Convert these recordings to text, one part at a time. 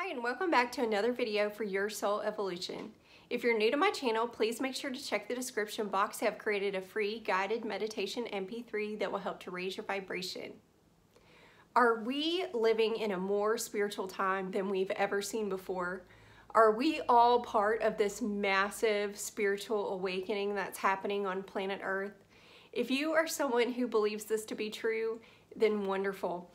Hi, and welcome back to another video for Your Soul Evolution. If you're new to my channel, please make sure to check the description box. I've created a free guided meditation MP3 that will help to raise your vibration. Are we living in a more spiritual time than we've ever seen before? Are we all part of this massive spiritual awakening that's happening on planet Earth? If you are someone who believes this to be true, then wonderful.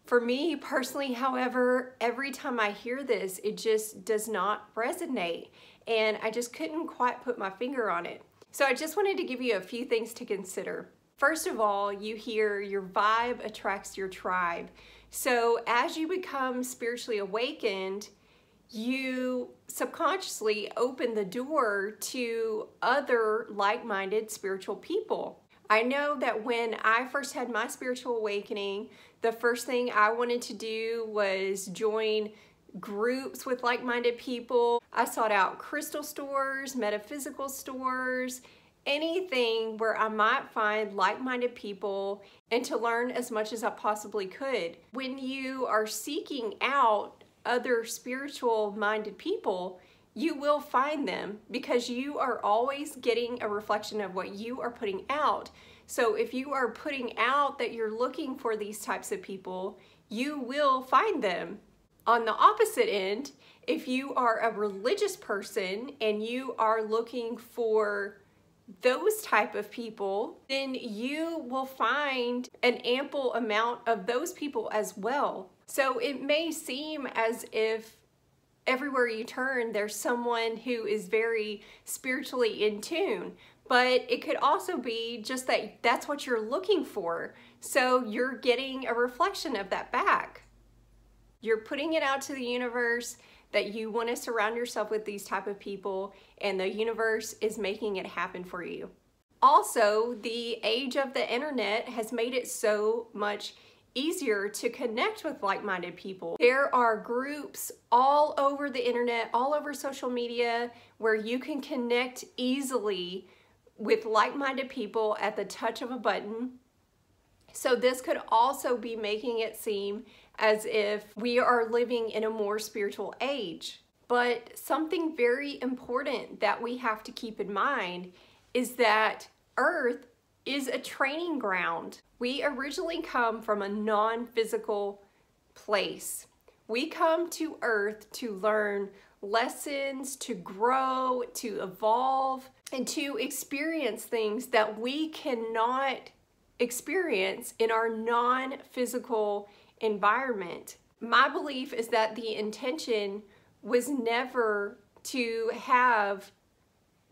For me personally, however, every time I hear this, it just does not resonate, and I just couldn't quite put my finger on it. So I just wanted to give you a few things to consider. First of all, you hear your vibe attracts your tribe. So as you become spiritually awakened, you subconsciously open the door to other like-minded spiritual people. I know that when I first had my spiritual awakening, the first thing I wanted to do was join groups with like-minded people. I sought out crystal stores, metaphysical stores, anything where I might find like-minded people and to learn as much as I possibly could. When you are seeking out other spiritual-minded people, you will find them because you are always getting a reflection of what you are putting out. So if you are putting out that you're looking for these types of people, you will find them. On the opposite end, if you are a religious person and you are looking for those type of people, then you will find an ample amount of those people as well. So it may seem as if everywhere you turn, there's someone who is very spiritually in tune, but it could also be just that that's what you're looking for. So you're getting a reflection of that back. You're putting it out to the universe that you want to surround yourself with these type of people, and the universe is making it happen for you. Also, the age of the internet has made it so much easier to connect with like-minded people. There are groups all over the internet, all over social media, where you can connect easily with like-minded people at the touch of a button. So this could also be making it seem as if we are living in a more spiritual age. But something very important that we have to keep in mind is that Earth is a training ground. We originally come from a non-physical place. We come to Earth to learn lessons, to grow, to evolve, and to experience things that we cannot experience in our non-physical environment. My belief is that the intention was never to have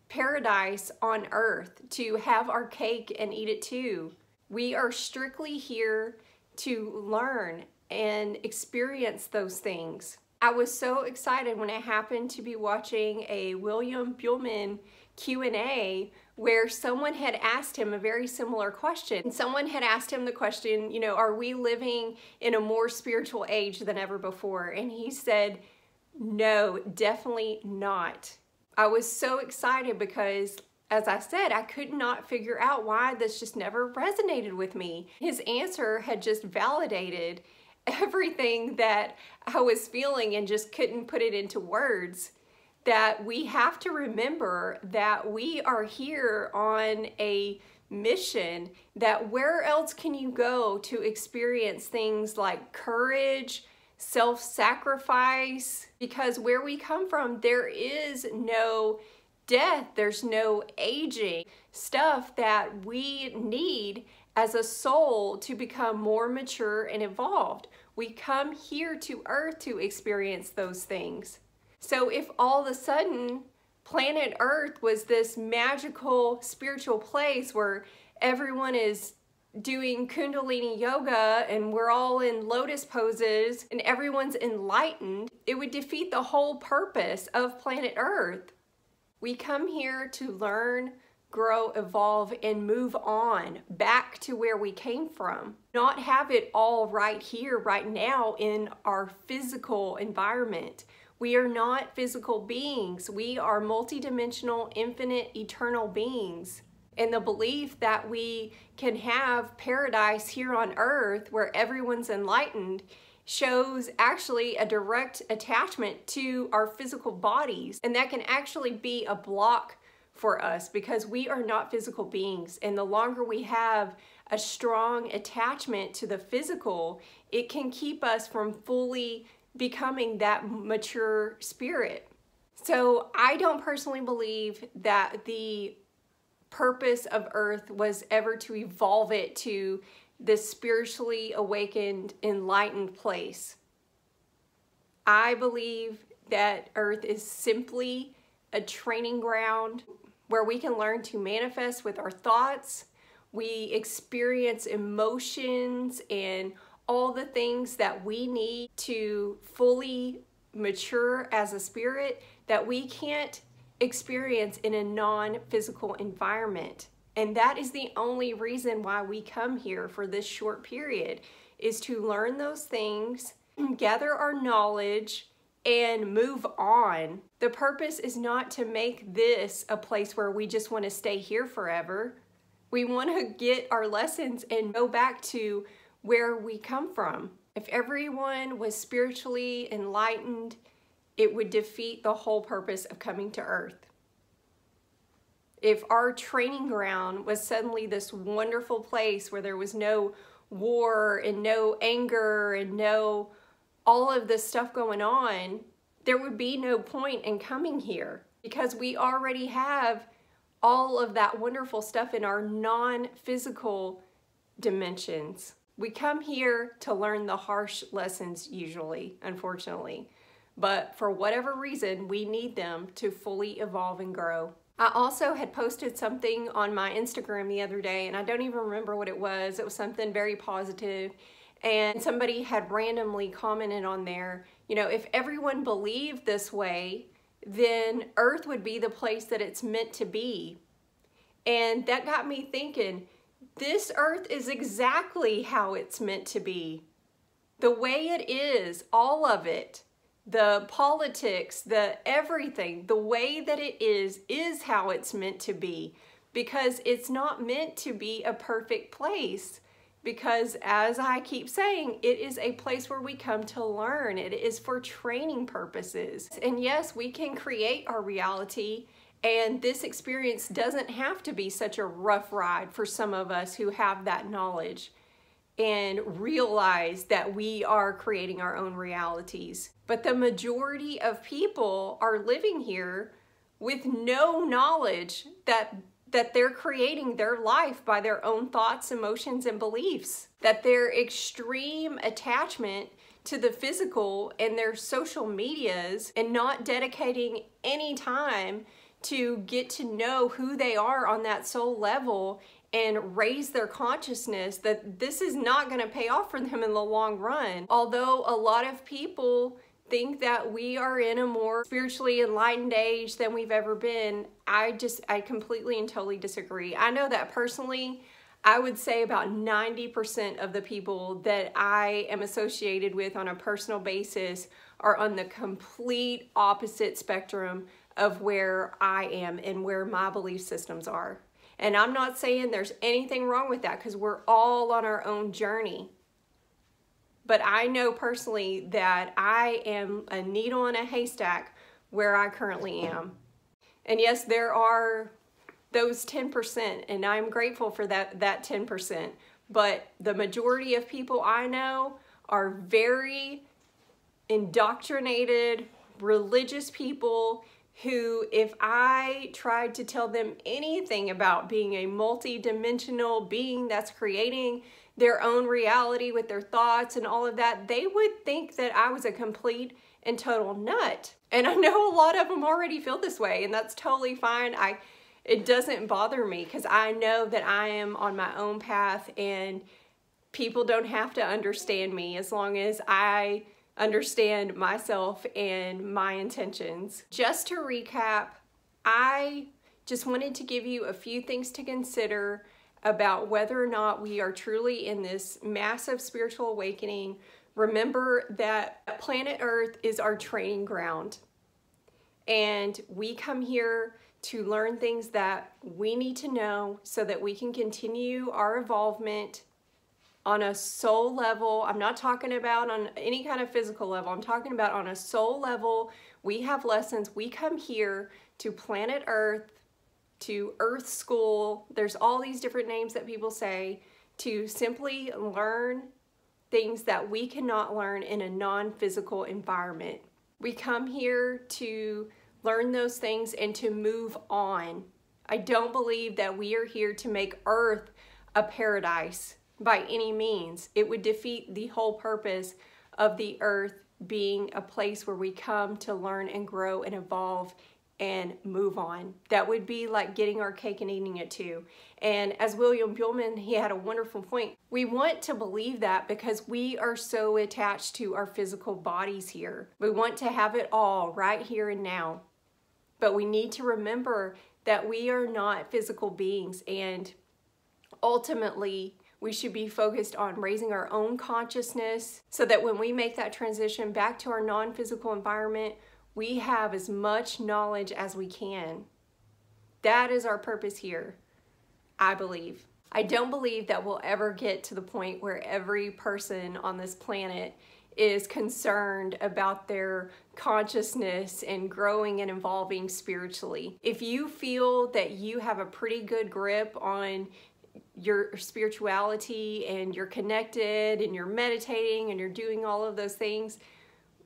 paradise on earth, to have our cake and eat it too. We are strictly here to learn and experience those things. I was so excited when I happened to be watching a William Buhlman Q&A where someone had asked him a very similar question. And someone had asked him the question, you know, are we living in a more spiritual age than ever before? And he said, no, definitely not. I was so excited because, as I said, I could not figure out why this just never resonated with me. His answer had just validated everything that I was feeling and just couldn't put it into words. That we have to remember that we are here on a mission, that where else can you go to experience things like courage, self-sacrifice? Because where we come from, there is no death, there's no aging, stuff that we need as a soul to become more mature and evolved. We come here to Earth to experience those things. So if all of a sudden planet Earth was this magical spiritual place where everyone is doing Kundalini yoga and we're all in lotus poses and everyone's enlightened, it would defeat the whole purpose of planet Earth. We come here to learn, grow, evolve, and move on back to where we came from. Not have it all right here, right now in our physical environment. We are not physical beings. We are multidimensional, infinite, eternal beings. And the belief that we can have paradise here on earth where everyone's enlightened shows actually a direct attachment to our physical bodies, and that can actually be a block for us because we are not physical beings, and the longer we have a strong attachment to the physical, it can keep us from fully becoming that mature spirit. So I don't personally believe that the purpose of Earth was ever to evolve it to this spiritually awakened, enlightened place. I believe that Earth is simply a training ground where we can learn to manifest with our thoughts. We experience emotions and all the things that we need to fully mature as a spirit that we can't experience in a non-physical environment. And that is the only reason why we come here for this short period, is to learn those things, gather our knowledge, and move on. The purpose is not to make this a place where we just want to stay here forever. We want to get our lessons and go back to where we come from. If everyone was spiritually enlightened, it would defeat the whole purpose of coming to Earth. If our training ground was suddenly this wonderful place where there was no war and no anger and no all of this stuff going on, there would be no point in coming here because we already have all of that wonderful stuff in our non-physical dimensions. We come here to learn the harsh lessons usually, unfortunately, but for whatever reason, we need them to fully evolve and grow. I also had posted something on my Instagram the other day, and I don't even remember what it was. It was something very positive, and somebody had randomly commented on there, you know, if everyone believed this way, then Earth would be the place that it's meant to be. And that got me thinking, this Earth is exactly how it's meant to be. The way it is, all of it, the politics, the everything, the way that it is how it's meant to be, because it's not meant to be a perfect place. Because as I keep saying, it is a place where we come to learn. It is for training purposes. And yes, we can create our reality, and this experience doesn't have to be such a rough ride for some of us who have that knowledge and realize that we are creating our own realities. But the majority of people are living here with no knowledge that they're creating their life by their own thoughts, emotions, and beliefs. That their extreme attachment to the physical and their social medias and not dedicating any time to get to know who they are on that soul level and raise their consciousness, that this is not going to pay off for them in the long run. Although a lot of people think that we are in a more spiritually enlightened age than we've ever been, I completely and totally disagree. I know that personally, I would say about 90% of the people that I am associated with on a personal basis are on the complete opposite spectrum of where I am and where my belief systems are. And I'm not saying there's anything wrong with that, because we're all on our own journey. But I know personally that I am a needle in a haystack where I currently am. And yes, there are those 10%, and I'm grateful for that 10%. But the majority of people I know are very indoctrinated, religious people who, if I tried to tell them anything about being a multi-dimensional being that's creating their own reality with their thoughts and all of that, they would think that I was a complete and total nut. And I know a lot of them already feel this way, and that's totally fine. It doesn't bother me, because I know that I am on my own path, and people don't have to understand me as long as I understand myself and my intentions. Just to recap, I just wanted to give you a few things to consider about whether or not we are truly in this massive spiritual awakening. Remember that planet Earth is our training ground, and we come here to learn things that we need to know so that we can continue our evolvement On a soul level, I'm not talking about on any kind of physical level, I'm talking about on a soul level, we have lessons. We come here to planet Earth, to Earth School, there's all these different names that people say, to simply learn things that we cannot learn in a non-physical environment. We come here to learn those things and to move on. I don't believe that we are here to make Earth a paradise by any means. It would defeat the whole purpose of the Earth being a place where we come to learn and grow and evolve and move on. That would be like getting our cake and eating it too. And as William Buhlman, he had a wonderful point. We want to believe that because we are so attached to our physical bodies here. We want to have it all right here and now. But we need to remember that we are not physical beings, and ultimately we should be focused on raising our own consciousness so that when we make that transition back to our non-physical environment, we have as much knowledge as we can. That is our purpose here, I believe. I don't believe that we'll ever get to the point where every person on this planet is concerned about their consciousness and growing and evolving spiritually. If you feel that you have a pretty good grip on your spirituality and you're connected and you're meditating and you're doing all of those things,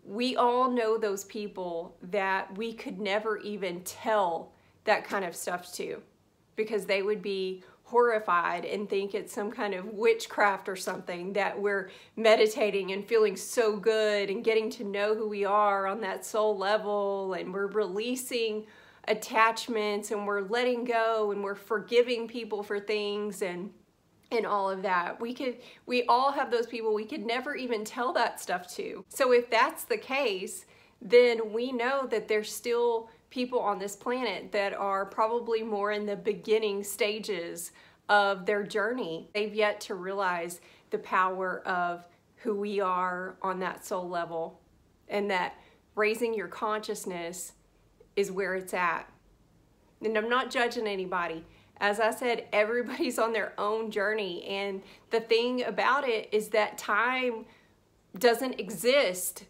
we all know those people that we could never even tell that kind of stuff to, because they would be horrified and think it's some kind of witchcraft or something, that we're meditating and feeling so good and getting to know who we are on that soul level, and we're releasing attachments and we're letting go and we're forgiving people for things and all of that. We all have those people we could never even tell that stuff to. So if that's the case, then we know that there's still people on this planet that are probably more in the beginning stages of their journey. They've yet to realize the power of who we are on that soul level, and that raising your consciousness is where it's at. And I'm not judging anybody. As I said, everybody's on their own journey, and the thing about it is that time doesn't exist.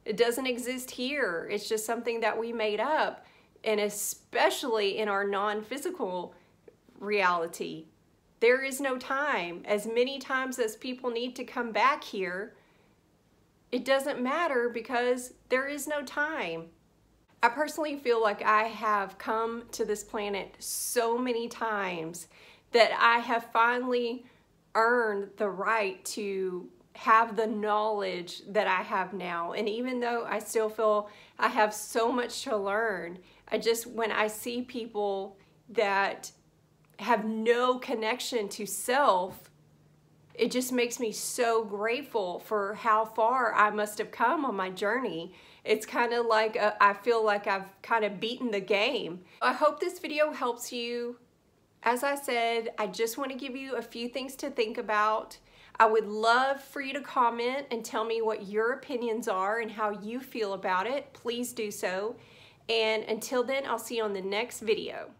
It doesn't exist here. It's just something that we made up, and especially in our non-physical reality. There is no time. As many times as people need to come back here, it doesn't matter because there is no time. I personally feel like I have come to this planet so many times that I have finally earned the right to have the knowledge that I have now. And even though I still feel I have so much to learn, when I see people that have no connection to self, it just makes me so grateful for how far I must have come on my journey. It's kind of like I feel like I've kind of beaten the game. I hope this video helps you. As I said, I just want to give you a few things to think about. I would love for you to comment and tell me what your opinions are and how you feel about it. Please do so. And until then, I'll see you on the next video.